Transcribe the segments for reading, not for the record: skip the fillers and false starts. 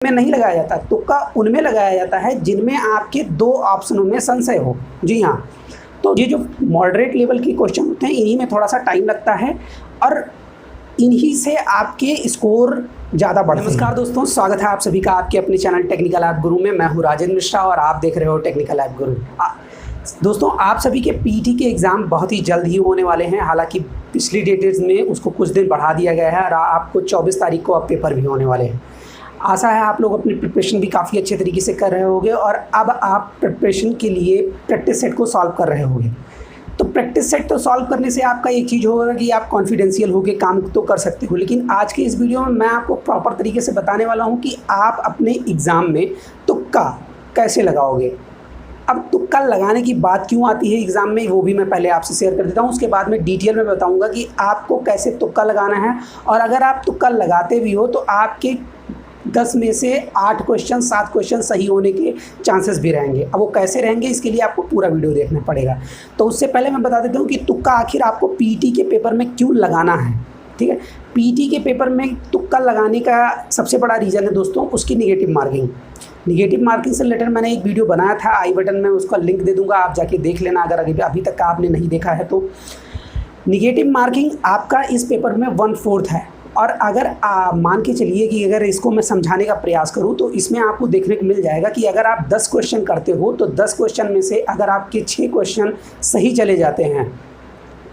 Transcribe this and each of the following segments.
उनमें नहीं लगाया जाता, तुक्का उनमें लगाया जाता है जिनमें आपके दो ऑप्शनों में संशय हो। जी हाँ, तो ये जो मॉडरेट लेवल के क्वेश्चन होते हैं इन्हीं में थोड़ा सा टाइम लगता है और इन्हीं से आपके स्कोर ज़्यादा बढ़ते हैं। नमस्कार दोस्तों, स्वागत है आप सभी का आपके अपने चैनल टेक्निकल ऐप गुरु में। मैं हूँ राजेंद्र मिश्रा और आप देख रहे हो टेक्निकल ऐप गुरु। दोस्तों, आप सभी के पीटी के एग्ज़ाम बहुत ही जल्द ही होने वाले हैं। हालांकि पिछली डेट्स में उसको कुछ दिन बढ़ा दिया गया है और आपको 24 तारीख को अब पेपर भी होने वाले हैं। आशा है आप लोग अपनी प्रिपरेशन भी काफ़ी अच्छे तरीके से कर रहे होंगे और अब आप प्रिपरेशन के लिए प्रैक्टिस सेट को सॉल्व कर रहे होंगे। तो प्रैक्टिस सेट तो सॉल्व करने से आपका एक चीज़ होगा कि आप कॉन्फिडेंशियल होकर काम तो कर सकते हो, लेकिन आज के इस वीडियो में मैं आपको प्रॉपर तरीके से बताने वाला हूं कि आप अपने एग्ज़ाम में तुक्का कैसे लगाओगे। अब तुक्का लगाने की बात क्यों आती है एग्ज़ाम में, वो भी मैं पहले आपसे शेयर कर देता हूँ। उसके बाद में डिटेल में बताऊँगा कि आपको कैसे तुक्का लगाना है, और अगर आप तुक्का लगाते भी हो तो आपके 10 में से 8 क्वेश्चन 7 क्वेश्चन सही होने के चांसेस भी रहेंगे। अब वो कैसे रहेंगे इसके लिए आपको पूरा वीडियो देखना पड़ेगा। तो उससे पहले मैं बता देता हूँ कि तुक्का आखिर आपको पीटी के पेपर में क्यों लगाना है। ठीक है, पीटी के पेपर में तुक्का लगाने का सबसे बड़ा रीज़न है दोस्तों उसकी निगेटिव मार्किंग। निगेटिव मार्किंग से रिलेटेड मैंने एक वीडियो बनाया था, आई बटन में उसका लिंक दे दूँगा, आप जाके देख लेना अगर अभी तक आपने नहीं देखा है तो। निगेटिव मार्किंग आपका इस पेपर में 1/4 है, और अगर मान के चलिए कि अगर इसको मैं समझाने का प्रयास करूं तो इसमें आपको देखने को मिल जाएगा कि अगर आप 10 क्वेश्चन करते हो तो 10 क्वेश्चन में से अगर आपके 6 क्वेश्चन सही चले जाते हैं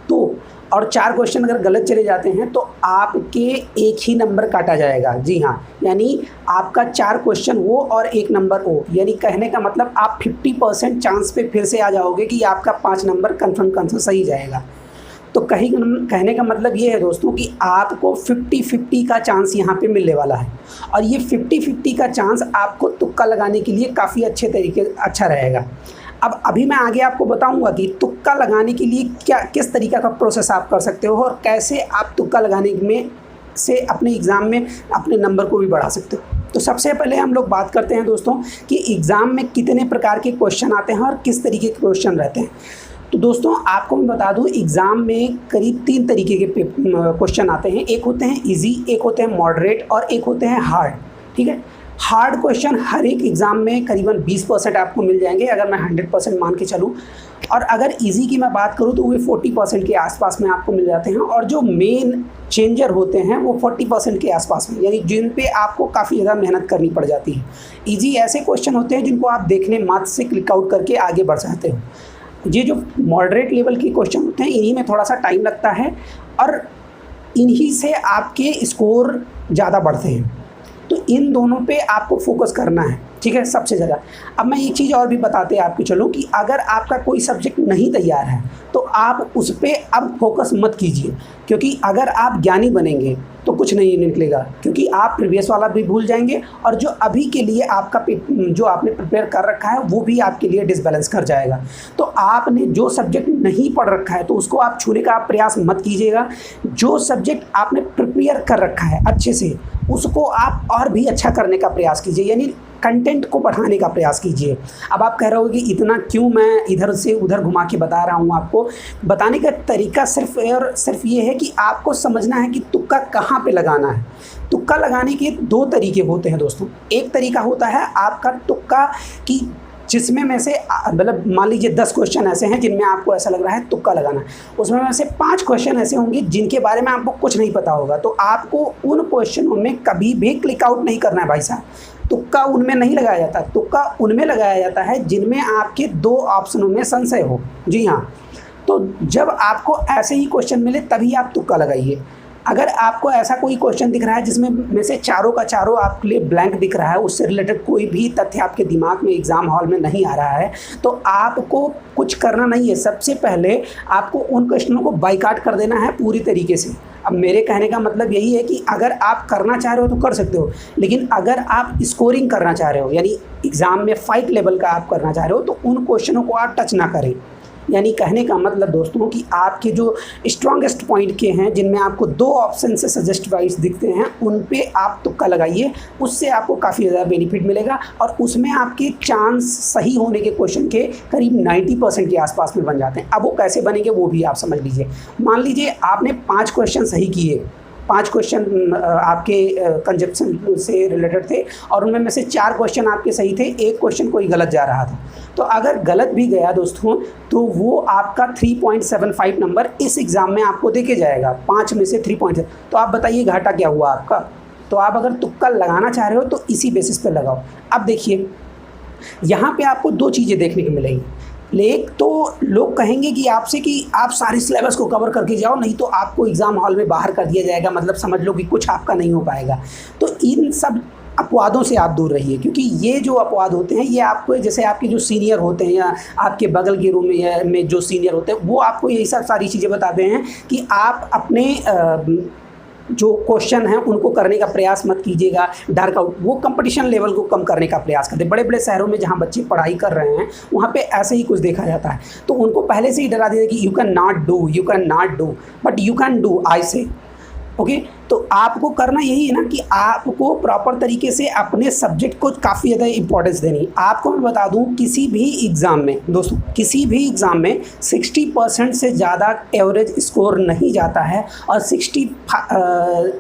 तो, और 4 क्वेश्चन अगर गलत चले जाते हैं तो आपके एक ही नंबर काटा जाएगा। जी हाँ, यानी आपका 4 क्वेश्चन वो और 1 नंबर ओ, यानी कहने का मतलब आप 50% चांस पे फिर से आ जाओगे कि आपका 5 नंबर कन्फर्म सही जाएगा। तो कहने का मतलब ये है दोस्तों कि आपको 50-50 का चांस यहाँ पे मिलने वाला है, और ये 50-50 का चांस आपको तुक्का लगाने के लिए काफ़ी अच्छा रहेगा। अब अभी मैं आगे आपको बताऊंगा कि तुक्का लगाने के लिए किस तरीक़ा का प्रोसेस आप कर सकते हो और कैसे आप तुक्का लगाने में से अपने एग्ज़ाम में अपने नंबर को भी बढ़ा सकते हो। तो सबसे पहले हम लोग बात करते हैं दोस्तों कि एग्ज़ाम में कितने प्रकार के क्वेश्चन आते हैं और किस तरीके के क्वेश्चन रहते हैं। तो दोस्तों आपको मैं बता दूं, एग्ज़ाम में करीब 3 तरीके के क्वेश्चन आते हैं। एक होते हैं इजी, एक होते हैं मॉडरेट और एक होते हैं हार्ड। ठीक है, हार्ड क्वेश्चन हर एक एग्ज़ाम में करीबन 20% आपको मिल जाएंगे अगर मैं 100% मान के चलूँ, और अगर इजी की मैं बात करूँ तो वे 40% के आसपास में आपको मिल जाते हैं, और जो मेन चेंजर होते हैं वो 40% के आसपास में, यानी जिन पे आपको काफ़ी ज़्यादा मेहनत करनी पड़ जाती है। इजी ऐसे क्वेश्चन होते हैं जिनको आप देखने मात्र से क्लिक आउट करके आगे बढ़ जाते हो। ये जो मॉडरेट लेवल के क्वेश्चन होते हैं इन्हीं में थोड़ा सा टाइम लगता है और इन्हीं से आपके स्कोर ज़्यादा बढ़ते हैं। तो इन दोनों पे आपको फोकस करना है, ठीक है, सबसे ज़्यादा। अब मैं एक चीज़ और भी बताते आपको चलो कि अगर आपका कोई सब्जेक्ट नहीं तैयार है तो आप उस पर अब फोकस मत कीजिए, क्योंकि अगर आप ज्ञानी बनेंगे तो कुछ नहीं निकलेगा, क्योंकि आप प्रीवियस वाला भी भूल जाएंगे और जो अभी के लिए आपका जो आपने प्रिपेयर कर रखा है वो भी आपके लिए डिसबैलेंस कर जाएगा। तो आपने जो सब्जेक्ट नहीं पढ़ रखा है तो उसको आप छूने का प्रयास मत कीजिएगा। जो सब्जेक्ट आपने प्रिपेयर कर रखा है अच्छे से उसको आप और भी अच्छा करने का प्रयास कीजिए, यानी कंटेंट को बढ़ाने का प्रयास कीजिए। अब आप कह रहे हो कि इतना क्यों मैं इधर से उधर घुमा के बता रहा हूँ, आपको बताने का तरीका सिर्फ और सिर्फ ये है कि आपको समझना है कि तुक्का कहाँ पे लगाना है। तुक्का लगाने के 2 तरीके होते हैं दोस्तों। एक तरीका होता है आपका तुक्का की जिसमें में से मतलब मान लीजिए 10 क्वेश्चन ऐसे हैं जिनमें आपको ऐसा लग रहा है तुक्का लगाना है, उसमें में से 5 क्वेश्चन ऐसे होंगे जिनके बारे में आपको कुछ नहीं पता होगा। तो आपको उन क्वेश्चनों में कभी भी क्लिक आउट नहीं करना है भाई साहब। तुक्का उनमें नहीं लगाया जाता, तुक्का उनमें लगाया जाता है जिनमें आपके 2 ऑप्शनों में संशय हो। जी हाँ, तो जब आपको ऐसे ही क्वेश्चन मिले तभी आप तुक्का लगाइए। अगर आपको ऐसा कोई क्वेश्चन दिख रहा है जिसमें में से चारों का चारों आपके लिए ब्लैंक दिख रहा है, उससे रिलेटेड कोई भी तथ्य आपके दिमाग में एग्ज़ाम हॉल में नहीं आ रहा है, तो आपको कुछ करना नहीं है। सबसे पहले आपको उन क्वेश्चनों को बाइकाट कर देना है पूरी तरीके से। अब मेरे कहने का मतलब यही है कि अगर आप करना चाह रहे हो तो कर सकते हो, लेकिन अगर आप स्कोरिंग करना चाह रहे हो यानी एग्ज़ाम में फाइट लेवल का आप करना चाह रहे हो तो उन क्वेश्चनों को आप टच ना करें। यानी कहने का मतलब दोस्तों कि आपके जो स्ट्रॉन्गेस्ट पॉइंट के हैं जिनमें आपको 2 ऑप्शन से सजेस्ट वाइज दिखते हैं उन पे आप तुक्का लगाइए, उससे आपको काफ़ी ज़्यादा बेनिफिट मिलेगा और उसमें आपके चांस सही होने के क्वेश्चन के करीब 90% के आसपास में बन जाते हैं। अब वो कैसे बनेंगे वो भी आप समझ लीजिए। मान लीजिए आपने 5 क्वेश्चन सही किए, 5 क्वेश्चन आपके कंजप्शन से रिलेटेड थे और उनमें में से 4 क्वेश्चन आपके सही थे, 1 क्वेश्चन कोई गलत जा रहा था। तो अगर गलत भी गया दोस्तों तो वो आपका 3.75 नंबर इस एग्ज़ाम में आपको देके जाएगा, 5 में से 3. तो आप बताइए घाटा क्या हुआ आपका। तो आप अगर तुक्का लगाना चाह रहे हो तो इसी बेसिस पे लगाओ। अब देखिए यहाँ पे आपको 2 चीज़ें देखने को मिलेंगी। एक तो लोग कहेंगे कि आपसे कि आप सारे सिलेबस को कवर करके जाओ, नहीं तो आपको एग्ज़ाम हॉल में बाहर कर दिया जाएगा, मतलब समझ लो कि कुछ आपका नहीं हो पाएगा। तो इन सब अपवादों से आप दूर रहिए, क्योंकि ये जो अपवाद होते हैं ये आपको, जैसे आपके जो सीनियर होते हैं या आपके बगल के रूम में जो सीनियर होते हैं वो आपको यही सब सारी चीज़ें बताते हैं कि आप अपने जो क्वेश्चन हैं उनको करने का प्रयास मत कीजिएगा, डार्क आउट, वो कंपटीशन लेवल को कम करने का प्रयास करते हैं। बड़े बड़े शहरों में जहाँ बच्चे पढ़ाई कर रहे हैं वहाँ पे ऐसे ही कुछ देखा जाता है, तो उनको पहले से ही डरा दिया कि you can not do but you can do, I say okay. तो आपको करना यही है ना कि आपको प्रॉपर तरीके से अपने सब्जेक्ट को काफ़ी ज़्यादा इंपॉर्टेंस देनी। आपको मैं बता दूं किसी भी एग्ज़ाम में दोस्तों, किसी भी एग्ज़ाम में 60% से ज़्यादा एवरेज स्कोर नहीं जाता है और 60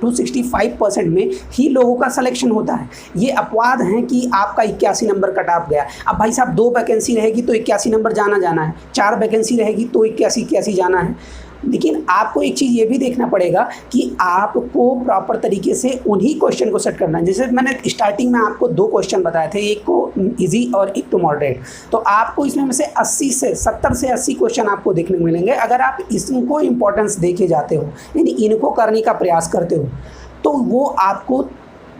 to 65% में ही लोगों का सिलेक्शन होता है। ये अपवाद हैं कि आपका 81 नंबर कट ऑफ गया। अब भाई साहब 2 वैकेंसी रहेगी तो 81 नंबर जाना है, 4 वैकेंसी रहेगी तो 81 जाना है। लेकिन आपको एक चीज़ ये भी देखना पड़ेगा कि आपको प्रॉपर तरीके से उन्हीं क्वेश्चन को सेट करना है। जैसे मैंने स्टार्टिंग में आपको 2 क्वेश्चन बताए थे, एक को इजी और एक तो मॉडरेट। तो आपको इसमें से 70 से 80 क्वेश्चन आपको देखने को मिलेंगे। अगर आप इसको इम्पोर्टेंस दे के जाते हो, यानी इनको करने का प्रयास करते हो, तो वो आपको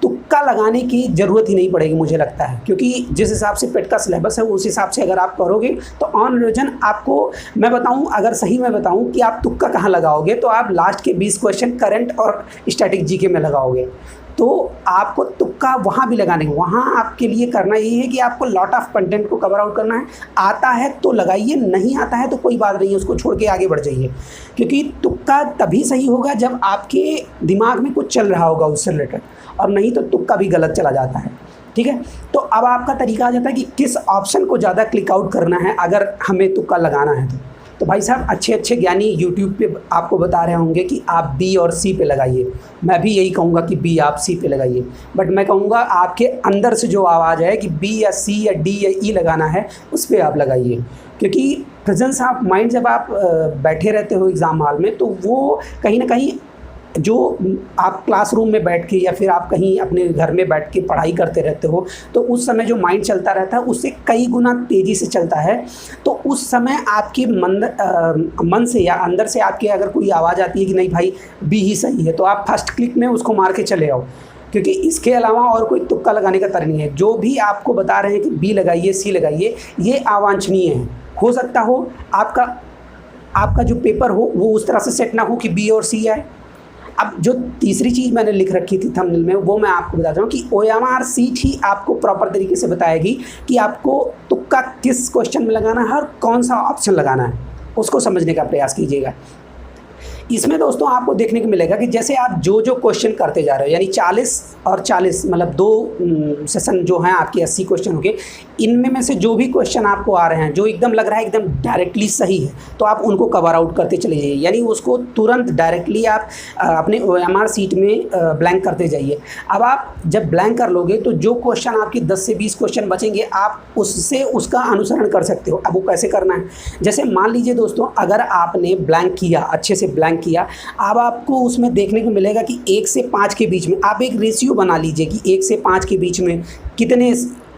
तुक्का लगाने की ज़रूरत ही नहीं पड़ेगी मुझे लगता है, क्योंकि जिस हिसाब से पेट का सिलेबस है उस हिसाब से अगर आप करोगे तो ऑन रिविजन आपको मैं बताऊं, अगर सही मैं बताऊं कि आप तुक्का कहाँ लगाओगे तो आप लास्ट के 20 क्वेश्चन करंट और स्टैटिक जीके में लगाओगे। तो आपको तुक्का वहाँ भी लगाने, वहाँ आपके लिए करना यही है कि आपको लॉट ऑफ कंटेंट को कवर आउट करना है। आता है तो लगाइए, नहीं आता है तो कोई बात नहीं है, उसको छोड़ के आगे बढ़ जाइए, क्योंकि तुक्का तभी सही होगा जब आपके दिमाग में कुछ चल रहा होगा उससे रिलेटेड, और नहीं तो तुक्का भी गलत चला जाता है। ठीक है, तो अब आपका तरीका आ जाता है कि किस ऑप्शन को ज़्यादा क्लिक आउट करना है अगर हमें तुक्का लगाना है तो भाई साहब अच्छे ज्ञानी यूट्यूब पे आपको बता रहे होंगे कि आप बी और सी पे लगाइए। मैं भी यही कहूँगा कि बी आप सी पे लगाइए, बट मैं कहूँगा आपके अंदर से जो आवाज़ है कि बी या सी या डी या ई लगाना है उस पर आप लगाइए, क्योंकि प्रेजेंस ऑफ माइंड जब आप बैठे रहते हो एग्ज़ाम हॉल में तो वो कहीं ना कहीं जो आप क्लासरूम में बैठ के या फिर आप कहीं अपने घर में बैठ के पढ़ाई करते रहते हो तो उस समय जो माइंड चलता रहता है उससे कई गुना तेज़ी से चलता है। तो उस समय आपके मन से या अंदर से आपके अगर कोई आवाज़ आती है कि नहीं भाई बी ही सही है, तो आप फर्स्ट क्लिक में उसको मार के चले आओ, क्योंकि इसके अलावा और कोई तुक्का लगाने का तरीका नहीं है। जो भी आपको बता रहे हैं कि बी लगाइए सी लगाइए, ये अवांछनीय है। हो सकता हो आपका जो पेपर हो वो उस तरह से सेट ना हो कि बी और सी आए। अब जो तीसरी चीज़ मैंने लिख रखी थी थंबनेल में वो मैं आपको बताता हूँ कि OMR सीट ही आपको प्रॉपर तरीके से बताएगी कि आपको तुक्का किस क्वेश्चन में लगाना है और कौन सा ऑप्शन लगाना है, उसको समझने का प्रयास कीजिएगा। इसमें दोस्तों आपको देखने को मिलेगा कि जैसे आप जो क्वेश्चन करते जा रहे हो, यानी 40 और 40 मतलब 2 सेशन जो हैं आपके 80 क्वेश्चन हो गए, इनमें में से जो भी क्वेश्चन आपको आ रहे हैं जो एकदम लग रहा है एकदम डायरेक्टली सही है तो आप उनको कवर आउट करते चले जाइए, यानी उसको तुरंत डायरेक्टली आप अपने OMR सीट में ब्लैंक करते जाइए। अब आप जब ब्लैंक कर लोगे तो जो क्वेश्चन आपके 10 से 20 क्वेश्चन बचेंगे आप उससे उसका अनुसरण कर सकते हो। अब वो कैसे करना है, जैसे मान लीजिए दोस्तों अगर आपने ब्लैंक किया, अच्छे से ब्लैंक किया, अब आपको उसमें देखने को मिलेगा कि 1 से 5 के बीच में आप एक रेशियो बना लीजिए कि 1 से 5 के बीच में कितने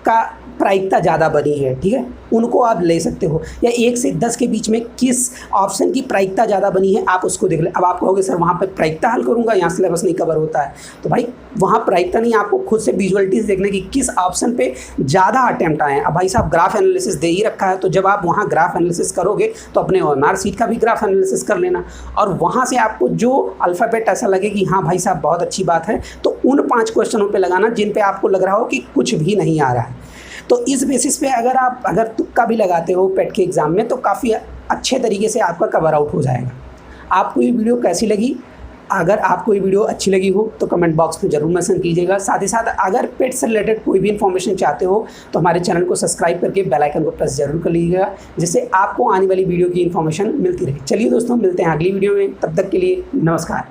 का प्रायिकता ज़्यादा बनी है। ठीक है, उनको आप ले सकते हो, या 1 से 10 के बीच में किस ऑप्शन की प्रायिकता ज़्यादा बनी है आप उसको देख लें। अब आप कहोगे सर वहाँ पर प्रायिकता हल करूँगा, यहाँ सिलेबस नहीं कवर होता है, तो भाई वहाँ प्रायिकता नहीं, आपको खुद से विजुअलिटीज़ देखने की किस ऑप्शन पे ज़्यादा अटैम्प्ट आए हैं। अब भाई साहब ग्राफ एनालिसिस दे ही रखा है, तो जब आप वहाँ ग्राफ एनालिसिस करोगे तो अपने OMR सीट का भी ग्राफ एनालिसिस कर लेना, और वहाँ से आपको जो अल्फ़ाबेट ऐसा लगे कि हाँ भाई साहब बहुत अच्छी बात है, तो उन 5 क्वेश्चनों पर लगाना जिन पर आपको लग रहा हो कि कुछ भी नहीं आ रहा है। तो इस बेसिस पे अगर तुक्का भी लगाते हो पेट के एग्ज़ाम में तो काफ़ी अच्छे तरीके से आपका कवर आउट हो जाएगा। आपको ये वीडियो कैसी लगी? अगर आपको ये वीडियो अच्छी लगी हो तो कमेंट बॉक्स में ज़रूर मेंशन कीजिएगा। साथ ही साथ अगर पेट से रिलेटेड कोई भी इन्फॉर्मेशन चाहते हो तो हमारे चैनल को सब्सक्राइब करके बेल आइकन को प्रेस जरूर कर लीजिएगा, जिससे आपको आने वाली वीडियो की इन्फॉर्मेशन मिलती रहे। चलिए दोस्तों, मिलते हैं अगली वीडियो में, तब तक के लिए नमस्कार।